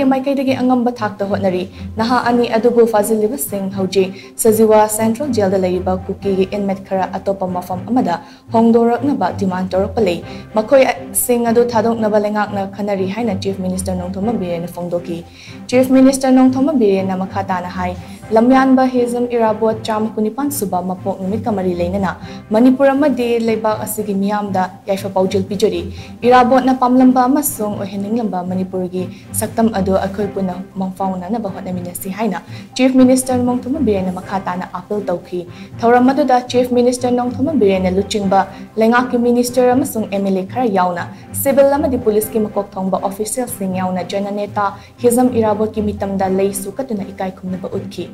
के माइकैदगी अंगंबा थाकता होटनरी नहा अनि अदुबु फाजिलिबा सिंह हौजी सजिवा सेंट्रल जेल दा लेरिबा कुकी गी इनमेट खरा अतोपा मफम अमदा phongdoraknaba डिमांड तौरपले मखोय सिंह अदु थादोकनबा लेंगाकना खनरी हाइना चीफ मिनिस्टर नोंगथोंबम बिरेन फोंदोकी चीफ मिनिस्टर नोंगथोंबम बिरेन मखाताना हाई लमयानबा हेजम इराबोट चाम कुनिपान सुबा मपोक नुमित कमरी लेनना मणिपुर अमदि लेबा असिगी मियामदा याइफा पाउजिल पिजरी इराबोट ना पामलंबा अमसुंग ओहेनिंगलंबा मणिपुरगी सक्तम अदो अखोय पुना मंगफाउना ना बहोटनमिनसी हाइना चीफ मिनिस्टर नोंगथोंबम बिरेन मखाताना अपील तौखी थौरम अदुदा चीफ मिनिस्टर नोंगथोंबम बिरेन लुचिंगबा लेंगाकी मिनिस्टर अमसुंग एमएलए खरा यावना सिविल अमदि पुलिस की मकोक थोंगबा ऑफिशियल सिंग यावना जननेता हेजम इराबोट की मितंगदा लेसु कतुना इकाई खुमनबा उतखी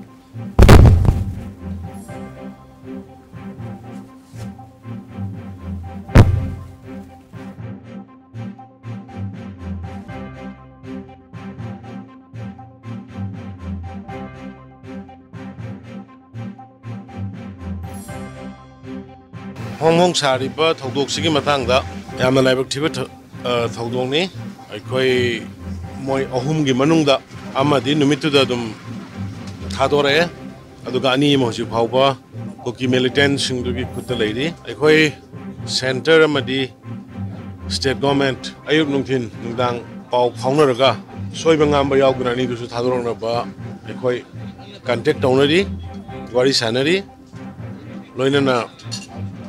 Hong Sariba, Todok Sigi Matanga, Yamalabak Tibet, Todoni, I quay Moy Ohumgi Manunda, Amadi, Numitu Dum Tadore, Adugani Moji Pauba, Kuki Militant, Shingi khutlai, I quay Center Amadi, State Government, Ayub Nungtin, Nungdang, Pau Pongdorakli, Soibangamba Yagunani to Thadoraknaba, I quay contact already, Wari Sanari, Loinana.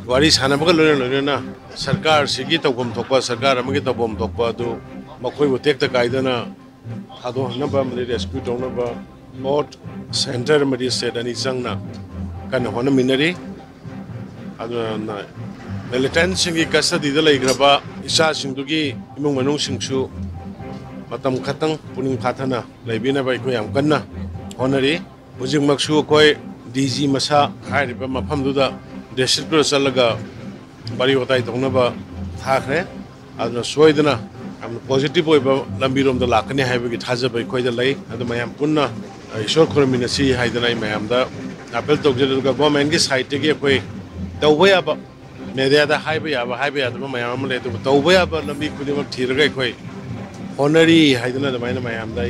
Wari sana baga loina na sarkar sigi tawbam thokpa sarkar amagi tawbam thokpa do makoi bo Tekta Kaidana Thadoraknaba rescue tonaba port center madi state ani changna kan hona minari aduna Militant Singi custody da leigraba isa singdugi imung manung singsu matam khatang puning phathana leibina bai ko yam kanna honari hujing maksu koi DG masa hairiba mafam duda Distribution laga bari hotai tongnaba Chatkhre adna soidana am positive oiba lambirom da lakani haiba gi thajabai khoida lai adu mayam punna ishor khorminasi haidana mayam da apel tokjel ga government gi site gi koi tawba ba media da haiba ya da mayam le to tawba ba lambi khudi ma thiraga koi honori haidana da mayam da